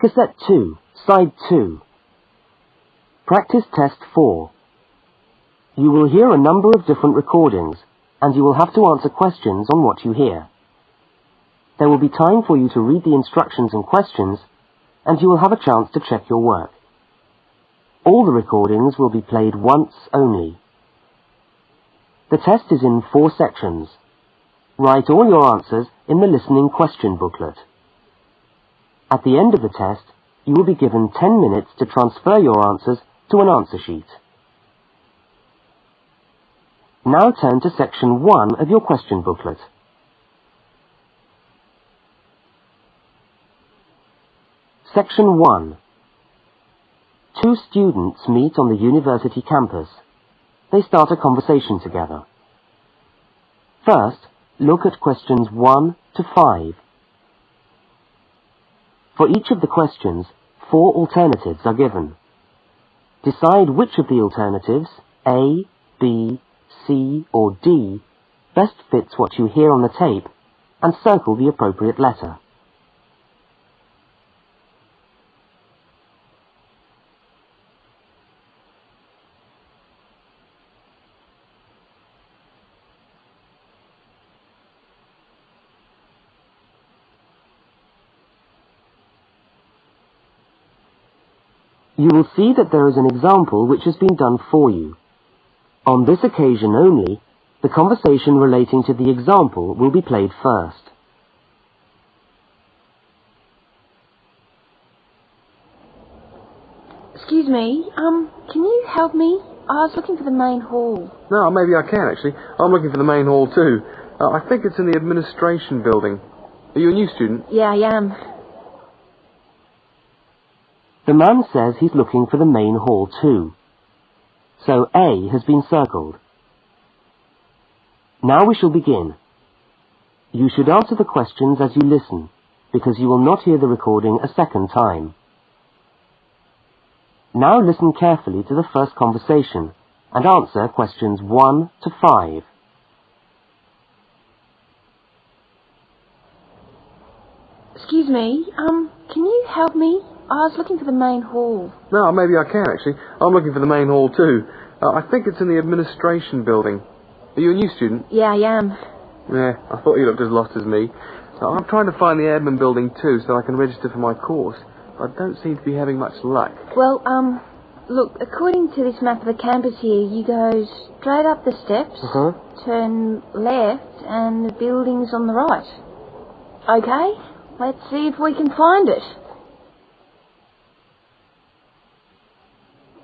Cassette 2, Side 2. Practice Test 4. You will hear a number of different recordings, and you will have to answer questions on what you hear. There will be time for you to read the instructions and questions, and you will have a chance to check your work. All the recordings will be played once only. The test is in 4 sections. Write all your answers in the listening question booklet. At the end of the test, you will be given 10 minutes to transfer your answers to an answer sheet. Now turn to section 1 of your question booklet. Section 1. 2 students meet on the university campus. They start a conversation together. First, look at questions 1 to 5. For each of the questions, 4 alternatives are given. Decide which of the alternatives, A, B, C or D, best fits what you hear on the tape, and circle the appropriate letter. You will see that there is an example which has been done for you. On this occasion only, the conversation relating to the example will be played first. Excuse me, can you help me? I was looking for the main hall. No, maybe I can, actually. I'm looking for the main hall, too. I think it's in the administration building. Are you a new student? Yeah, I am. The man says he's looking for the main hall too. So A has been circled. Now we shall begin. You should answer the questions as you listen, because you will not hear the recording a second time. Now listen carefully to the first conversation and answer questions 1 to 5. Excuse me, can you help me? I was looking for the main hall. No, maybe I can, actually. I'm looking for the main hall, too. I think it's in the administration building. Are you a new student? Yeah, I am. Yeah, I thought you looked as lost as me. I'm trying to find the admin building, too, so I can register for my course. I don't seem to be having much luck. Well, look, according to this map of the campus here, you go straight up the steps, turn left, and the building's on the right. Okay, let's see if we can find it.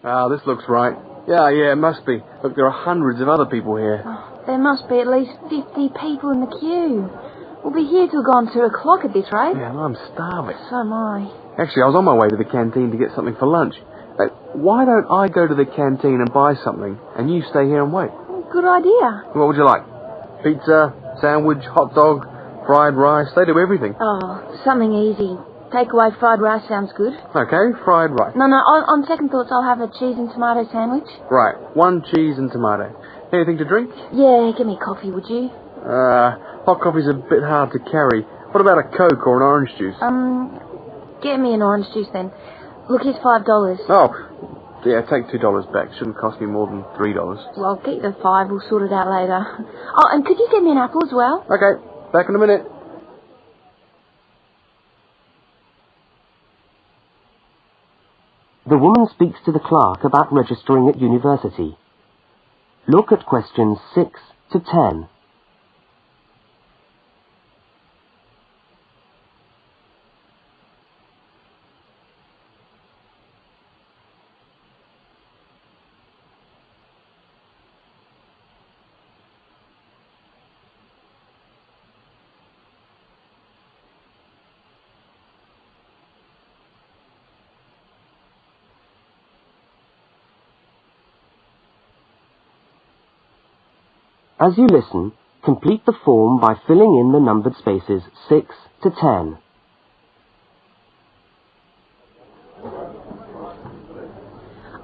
Ah, this looks right. Yeah, it must be. Look, there are hundreds of other people here. Oh, there must be at least 50 people in the queue. We'll be here till gone 2 o'clock at this rate. Yeah, I'm starving. So am I. Actually, I was on my way to the canteen to get something for lunch. Why don't I go to the canteen and buy something, and you stay here and wait? Good idea. What would you like? Pizza, sandwich, hot dog, fried rice? They do everything. Oh, something easy. Takeaway fried rice sounds good. Okay, fried rice. No, on second thoughts, I'll have a cheese and tomato sandwich. Right, 1 cheese and tomato. Anything to drink? Yeah, give me coffee, would you? Hot coffee's a bit hard to carry. What about a Coke or an orange juice? Get me an orange juice then. Look, here's $5. Oh, yeah, take $2 back. Shouldn't cost me more than $3. Well, I'll get you the 5. We'll sort it out later. Oh, and could you get me an apple as well? Okay, back in a minute. The woman speaks to the clerk about registering at university. Look at questions 6 to 10. As you listen, complete the form by filling in the numbered spaces 6 to 10.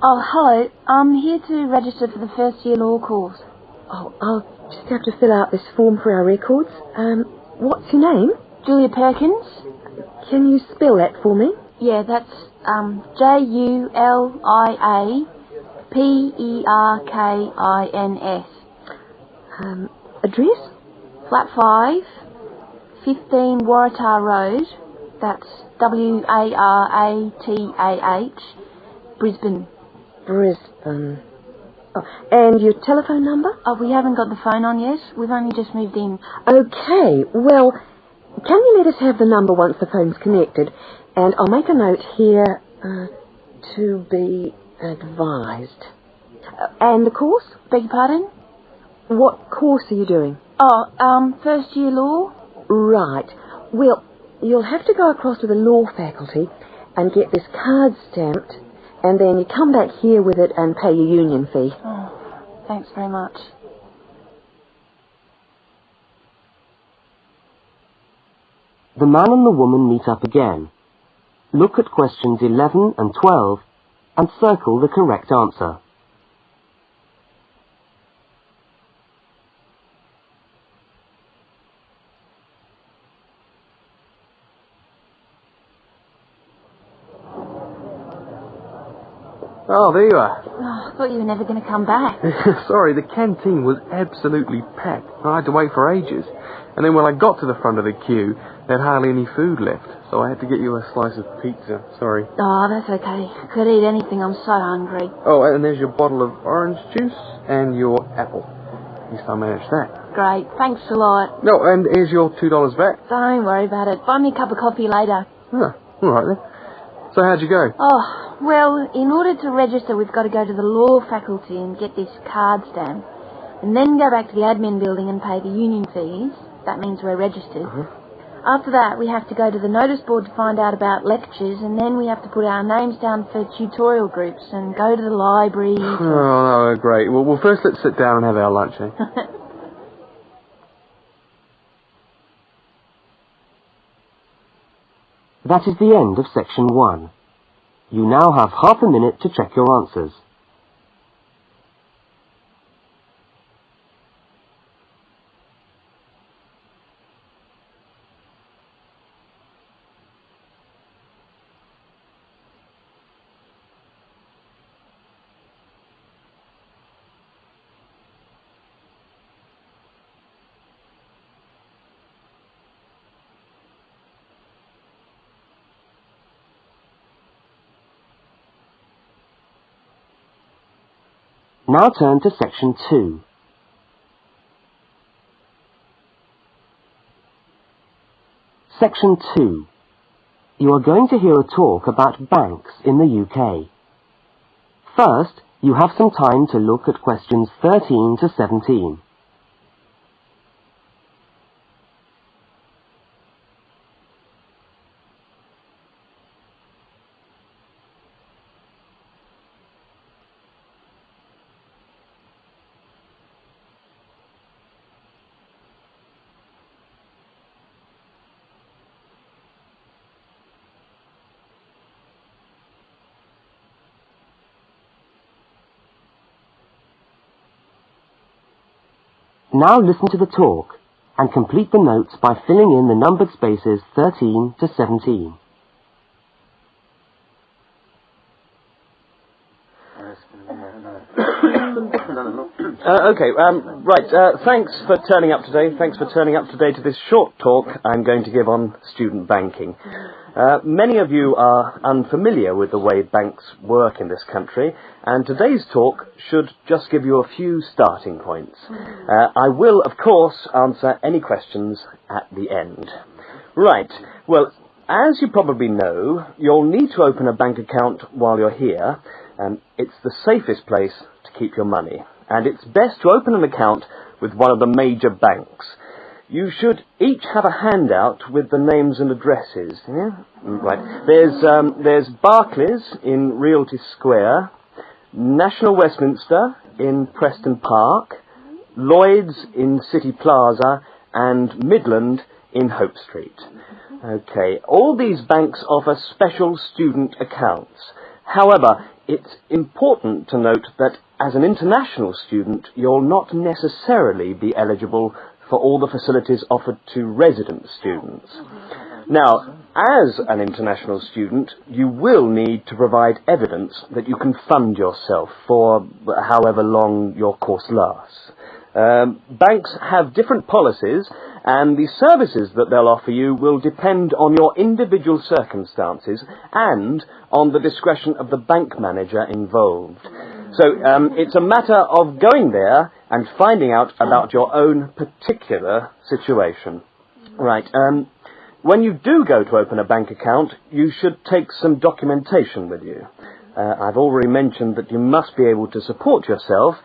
Oh, hello. I'm here to register for the first year law course. Oh, I'll just have to fill out this form for our records. What's your name? Julia Perkins? Can you spell that for me? Yeah, that's JULIAPERKINS. Address? Flat 5, 15 Waratah Road. That's WARATAH, Brisbane. Brisbane. Oh, and your telephone number? Oh, we haven't got the phone on yet. We've only just moved in. Okay, well, can you let us have the number once the phone's connected? And I'll make a note here, to be advised. And the course? Beg your pardon? What course are you doing? Oh, first year law. Right. Well, you'll have to go across to the law faculty and get this card stamped, and then you come back here with it and pay your union fee. Oh, thanks very much. The man and the woman meet up again. Look at questions 11 and 12 and circle the correct answer. Oh, there you are. Oh, I thought you were never going to come back. Sorry, the canteen was absolutely packed. I had to wait for ages. And then when I got to the front of the queue, there had hardly any food left. So I had to get you a slice of pizza. Sorry. Oh, that's okay. Could eat anything. I'm so hungry. Oh, and there's your bottle of orange juice and your apple. At least I managed that. Great. Thanks a lot. No, and here's your $2 back. Don't worry about it. Buy me a cup of coffee later. Huh, all right then. So how'd you go? Oh, well, in order to register, we've got to go to the law faculty and get this card stamp, and then go back to the admin building and pay the union fees. That means we're registered. After that, we have to go to the notice board to find out about lectures, and then we have to put our names down for tutorial groups and go to the library. Oh, no, great. Well, first let's sit down and have our lunch, eh? That is the end of section 1. You now have half a minute to check your answers. Now turn to section 2. Section 2. You are going to hear a talk about banks in the UK. First, you have some time to look at questions 13 to 17. Now listen to the talk and complete the notes by filling in the numbered spaces 13 to 17. Thanks for turning up today. Thanks for turning up today to this short talk I'm going to give on student banking. Many of you are unfamiliar with the way banks work in this country, and today's talk should just give you a few starting points. I will, of course, answer any questions at the end. Right, well, as you probably know, you'll need to open a bank account while you're here. It's the safest place to keep your money, and it's best to open an account with one of the major banks. You should each have a handout with the names and addresses. Yeah? Right. There's Barclays in Realty Square, National Westminster in Preston Park, Lloyd's in City Plaza, and Midland in Hope Street. Okay, all these banks offer special student accounts. However, it's important to note that as an international student, you'll not necessarily be eligible for all the facilities offered to resident students. Now, as an international student, you will need to provide evidence that you can fund yourself for however long your course lasts. Banks have different policies, and the services that they'll offer you will depend on your individual circumstances and on the discretion of the bank manager involved. So it's a matter of going there and finding out about your own particular situation. Right. When you do go to open a bank account, you should take some documentation with you. I've already mentioned that you must be able to support yourself.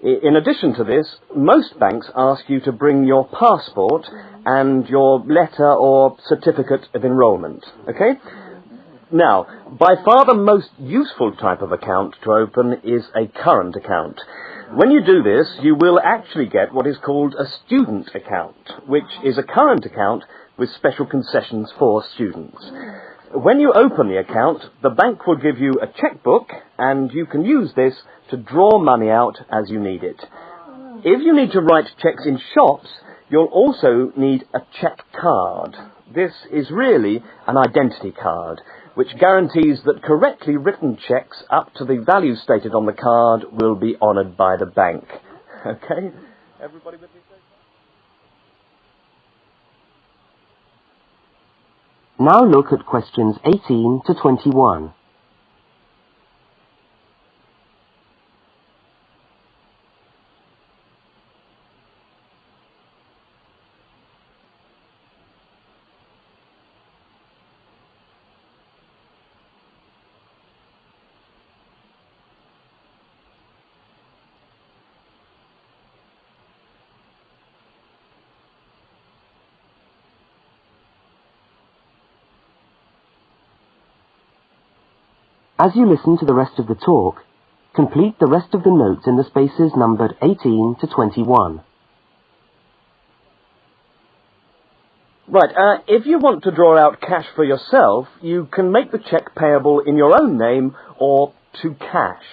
In addition to this, most banks ask you to bring your passport and your letter or certificate of enrolment. Okay? Now, by far the most useful type of account to open is a current account. When you do this, you will actually get what is called a student account, which is a current account with special concessions for students. When you open the account, the bank will give you a checkbook, and you can use this to draw money out as you need it. If you need to write checks in shops, you'll also need a check card. This is really an identity card, which guarantees that correctly written checks up to the value stated on the card will be honoured by the bank. Okay? Everybody with me? Now look at questions 18 to 21. As you listen to the rest of the talk, complete the rest of the notes in the spaces numbered 18 to 21. Right, if you want to draw out cash for yourself, you can make the cheque payable in your own name or to cash.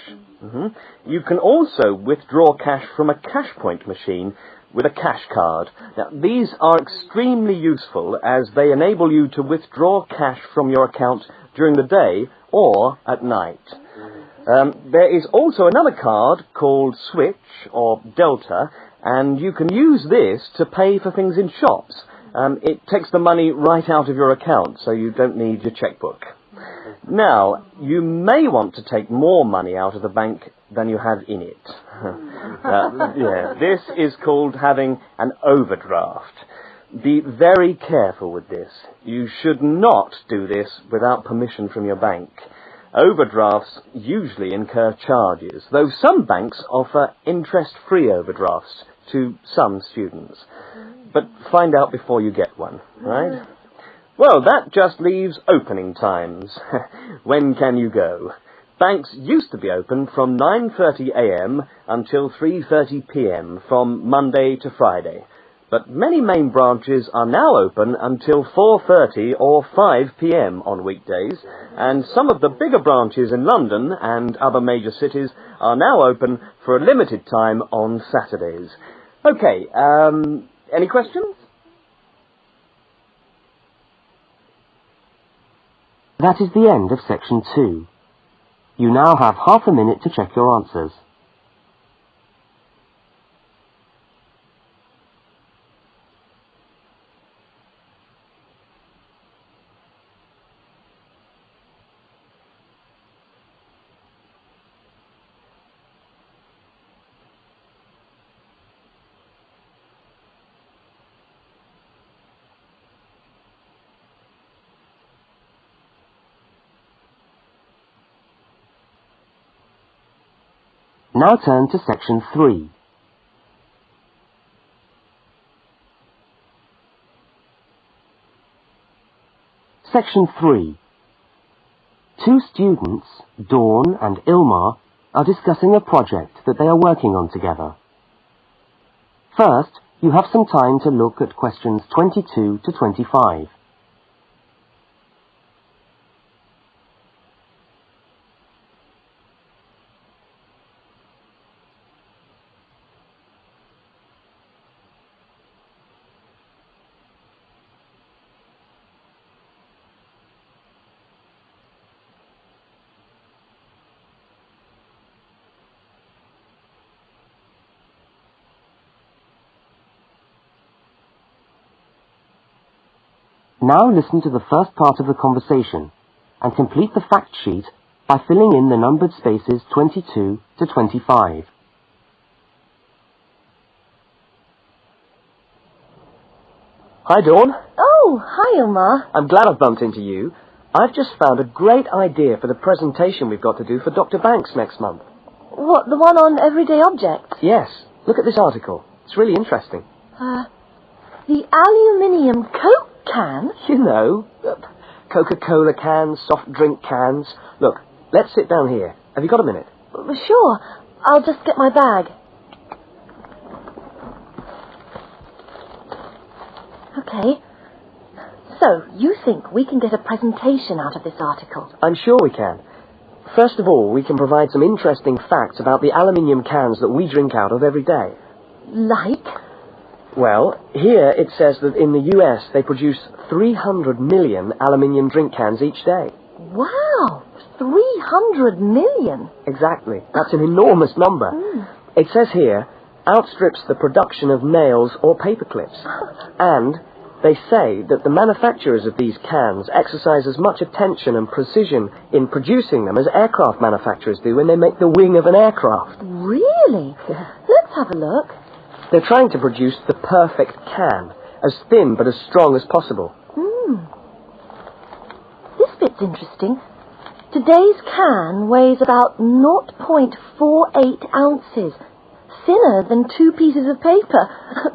You can also withdraw cash from a cash point machine with a cash card. Now, these are extremely useful as they enable you to withdraw cash from your account during the day or at night. There is also another card called Switch or Delta, and you can use this to pay for things in shops. It takes the money right out of your account, so you don't need your checkbook. Now, you may want to take more money out of the bank than you have in it. This is called having an overdraft. Be very careful with this. You should not do this without permission from your bank. Overdrafts usually incur charges, though some banks offer interest-free overdrafts to some students. But find out before you get one, right? Well, that just leaves opening times. When can you go? Banks used to be open from 9:30 a.m. until 3:30 p.m. from Monday to Friday. But many main branches are now open until 4:30 or 5 p.m. on weekdays, and some of the bigger branches in London and other major cities are now open for a limited time on Saturdays. Okay, any questions? That is the end of section 2. You now have half a minute to check your answers. Now turn to section 3. Section 3. Two students, Dawn and Ilmar, are discussing a project that they are working on together. First, you have some time to look at questions 22 to 25. Now listen to the first part of the conversation and complete the fact sheet by filling in the numbered spaces 22 to 25. Hi, Dawn. Oh, hi, Omar. I'm glad I've bumped into you. I've just found a great idea for the presentation we've got to do for Dr. Banks next month. What, the one on everyday objects? Yes. Look at this article. It's really interesting. The aluminium Coke can? You know, Coca-Cola cans, soft drink cans. Look, let's sit down here. Have you got a minute? Sure. I'll just get my bag. Okay. So, you think we can get a presentation out of this article? I'm sure we can. First of all, we can provide some interesting facts about the aluminium cans that we drink out of every day. Like? Well, here it says that in the US they produce 300 million aluminium drink cans each day. Wow! 300 million? Exactly. That's an enormous number. It says here, outstrips the production of nails or paper clips. And they say that the manufacturers of these cans exercise as much attention and precision in producing them as aircraft manufacturers do when they make the wing of an aircraft. Really? Let's have a look. They're trying to produce the perfect can, as thin but as strong as possible. This bit's interesting. Today's can weighs about 0.48 ounces. Thinner than 2 pieces of paper.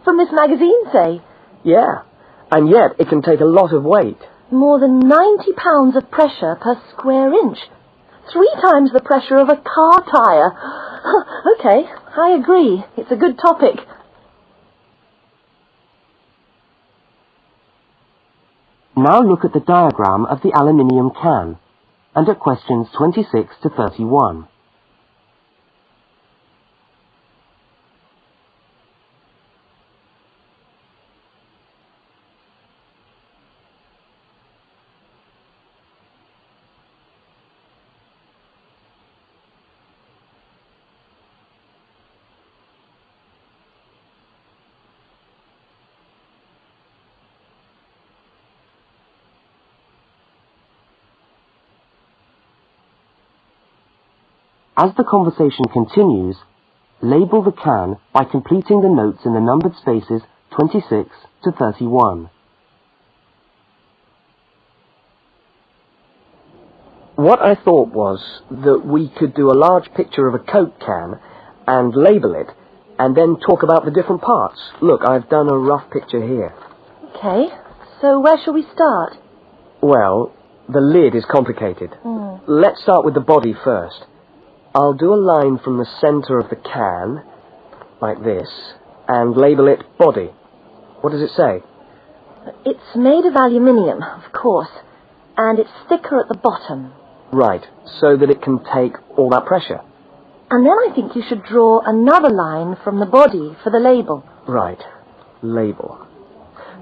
From this magazine, say. Yeah, and yet it can take a lot of weight. More than 90 pounds of pressure per square inch. 3 times the pressure of a car tyre. Okay, I agree. It's a good topic. Now look at the diagram of the aluminium can and at questions 26 to 31. As the conversation continues, label the can by completing the notes in the numbered spaces 26 to 31. What I thought was that we could do a large picture of a Coke can and label it, and then talk about the different parts. Look, I've done a rough picture here. Okay, so where shall we start? Well, the lid is complicated. Let's start with the body first. I'll do a line from the center of the can, like this, and label it body. What does it say? It's made of aluminium, of course, and it's thicker at the bottom. Right, so that it can take all that pressure. And then I think you should draw another line from the body for the label. Right, label.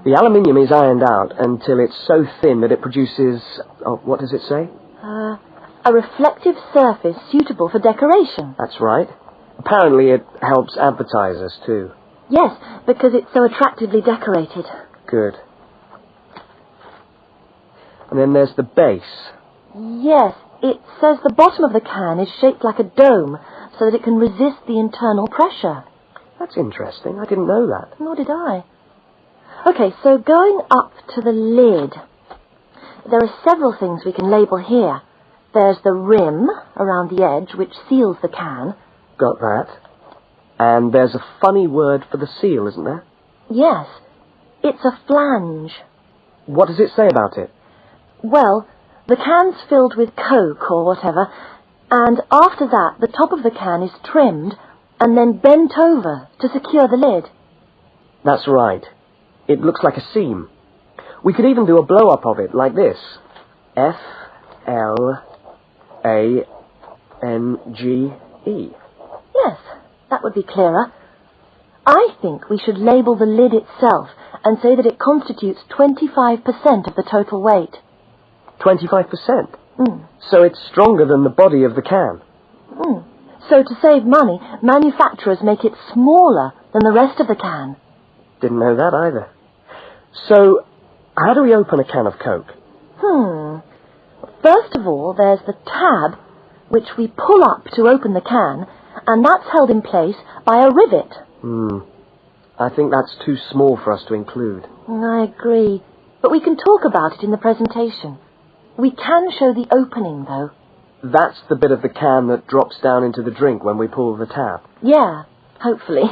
The aluminium is ironed out until it's so thin that it produces, what does it say? A reflective surface suitable for decoration. That's right. Apparently it helps advertisers too. Yes, because it's so attractively decorated. Good. And then there's the base. Yes, it says the bottom of the can is shaped like a dome so that it can resist the internal pressure. That's interesting. I didn't know that. Nor did I. Okay, so going up to the lid, there are several things we can label here. There's the rim around the edge, which seals the can. Got that. And there's a funny word for the seal, isn't there? Yes, it's a flange. What does it say about it? Well, the can's filled with Coke or whatever, and after that the top of the can is trimmed and then bent over to secure the lid. That's right. It looks like a seam. We could even do a blow-up of it, like this. F-L-A-N-G-E. Yes, that would be clearer. I think we should label the lid itself and say that it constitutes 25% of the total weight. 25%? So it's stronger than the body of the can. So to save money, manufacturers make it smaller than the rest of the can. Didn't know that either. So How do we open a can of Coke? First of all, there's the tab, which we pull up to open the can, and that's held in place by a rivet. I think that's too small for us to include. I agree, but we can talk about it in the presentation. We can show the opening, though. That's the bit of the can that drops down into the drink when we pull the tab. Yeah, hopefully.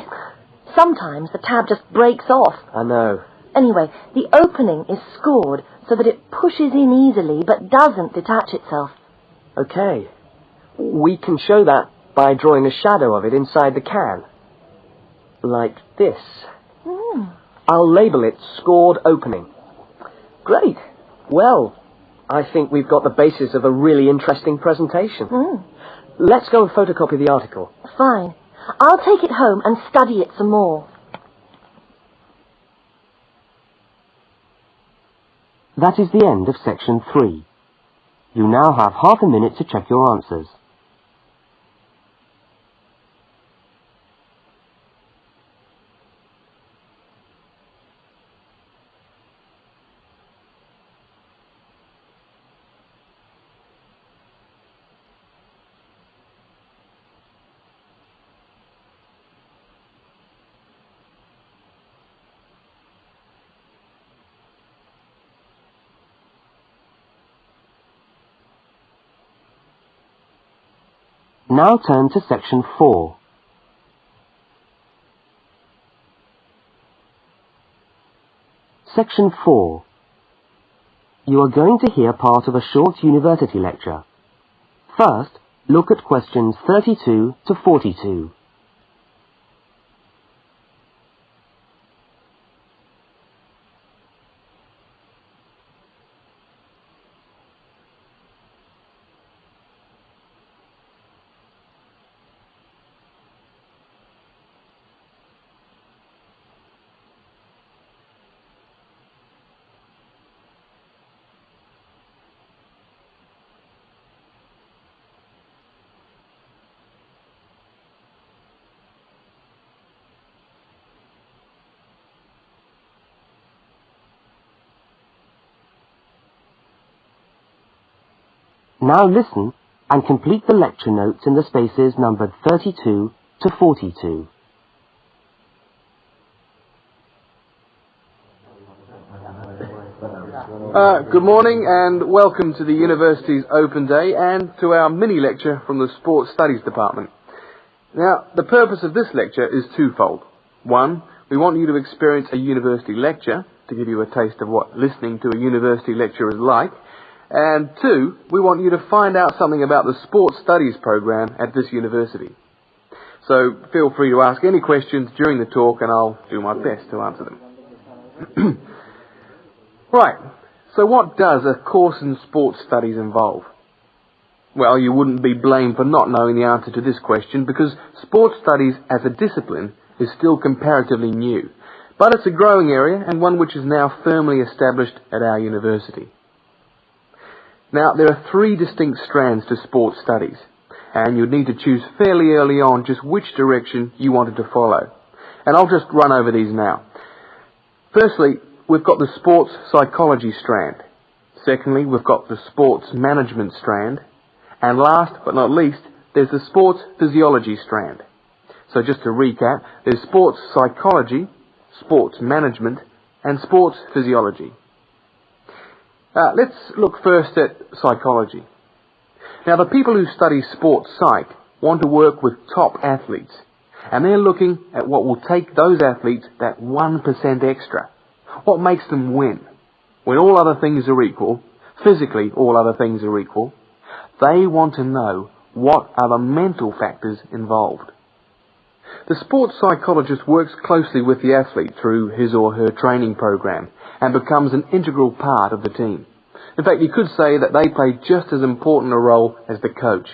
Sometimes the tab just breaks off. I know. Anyway, the opening is scored so that it pushes in easily but doesn't detach itself. Okay. We can show that by drawing a shadow of it inside the can. Like this. I'll label it Scored Opening. Great. Well, I think we've got the basis of a really interesting presentation. Let's go and photocopy the article. Fine. I'll take it home and study it some more. That is the end of section 3. You now have half a minute to check your answers. Now turn to section 4. Section 4. You are going to hear part of a short university lecture. First, look at questions 32 to 42. Now listen and complete the lecture notes in the spaces numbered 32 to 42. Good morning and welcome to the University's Open Day and to our mini-lecture from the Sports Studies Department. Now, the purpose of this lecture is twofold. One, we want you to experience a university lecture to give you a taste of what listening to a university lecture is like. And two, we want you to find out something about the Sports Studies program at this university. So feel free to ask any questions during the talk and I'll do my best to answer them. Right, so what does a course in sports studies involve? Well, you wouldn't be blamed for not knowing the answer to this question because sports studies as a discipline is still comparatively new. But it's a growing area and one which is now firmly established at our university. Now, there are 3 distinct strands to sports studies, and you'd need to choose fairly early on just which direction you wanted to follow. And I'll just run over these now. Firstly, we've got the sports psychology strand. Secondly, we've got the sports management strand. And last but not least, there's the sports physiology strand. So just to recap, there's sports psychology, sports management, and sports physiology. Let's look first at psychology. Now, the people who study sports psych want to work with top athletes, and they're looking at what will take those athletes that 1% extra. What makes them win? When all other things are equal, physically all other things are equal, they want to know what are the mental factors involved. The sports psychologist works closely with the athlete through his or her training program and becomes an integral part of the team. In fact, you could say that they play just as important a role as the coach.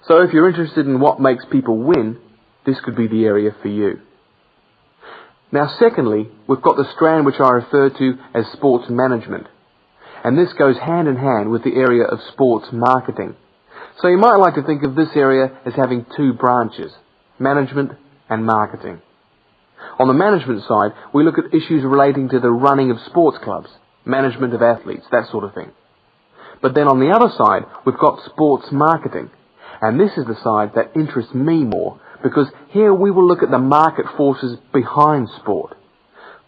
So if you're interested in what makes people win, this could be the area for you. Now, secondly, we've got the strand which I refer to as sports management. And this goes hand in hand with the area of sports marketing. So you might like to think of this area as having 2 branches, management and marketing. On the management side, we look at issues relating to the running of sports clubs, management of athletes, that sort of thing. But then on the other side, we've got sports marketing. And this is the side that interests me more, because here we will look at the market forces behind sport.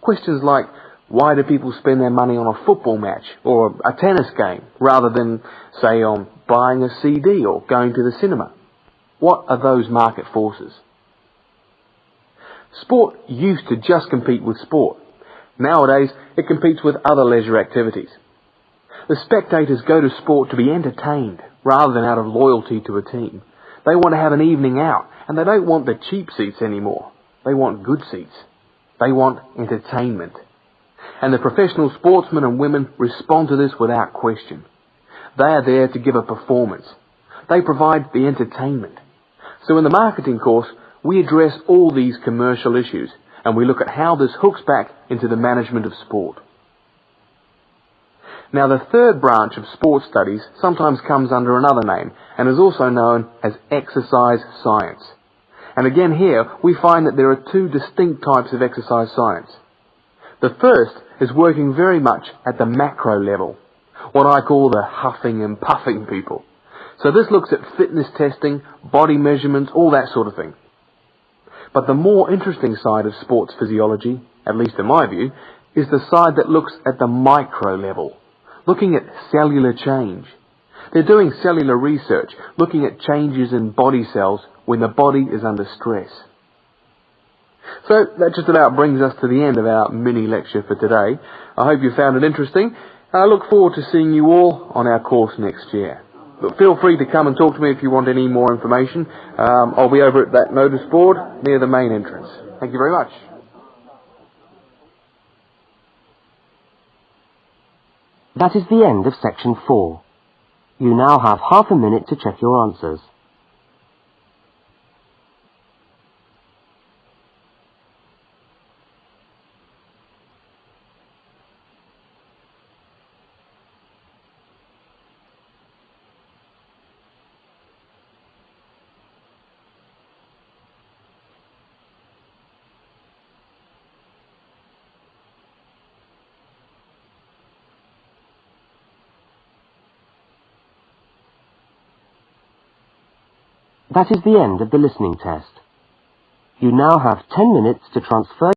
Questions like, why do people spend their money on a football match or a tennis game rather than, say, on buying a CD or going to the cinema? What are those market forces? Sport used to just compete with sport. Nowadays, it competes with other leisure activities. The spectators go to sport to be entertained rather than out of loyalty to a team. They want to have an evening out, and they don't want the cheap seats anymore. They want good seats. They want entertainment. And the professional sportsmen and women respond to this without question. They are there to give a performance. They provide the entertainment. So in the marketing course, we address all these commercial issues, and we look at how this hooks back into the management of sport. Now, the third branch of sports studies sometimes comes under another name and is also known as exercise science. And again here, we find that there are two distinct types of exercise science. The first is working very much at the macro level, what I call the huffing and puffing people. So this looks at fitness testing, body measurements, all that sort of thing. But the more interesting side of sports physiology, at least in my view, is the side that looks at the micro level, looking at cellular change. They're doing cellular research, looking at changes in body cells when the body is under stress. So that just about brings us to the end of our mini lecture for today. I hope you found it interesting, and I look forward to seeing you all on our course next year. But feel free to come and talk to me if you want any more information. I'll be over at that notice board near the main entrance. Thank you very much. That is the end of section 4. You now have half a minute to check your answers. That is the end of the listening test. You now have 10 minutes to transfer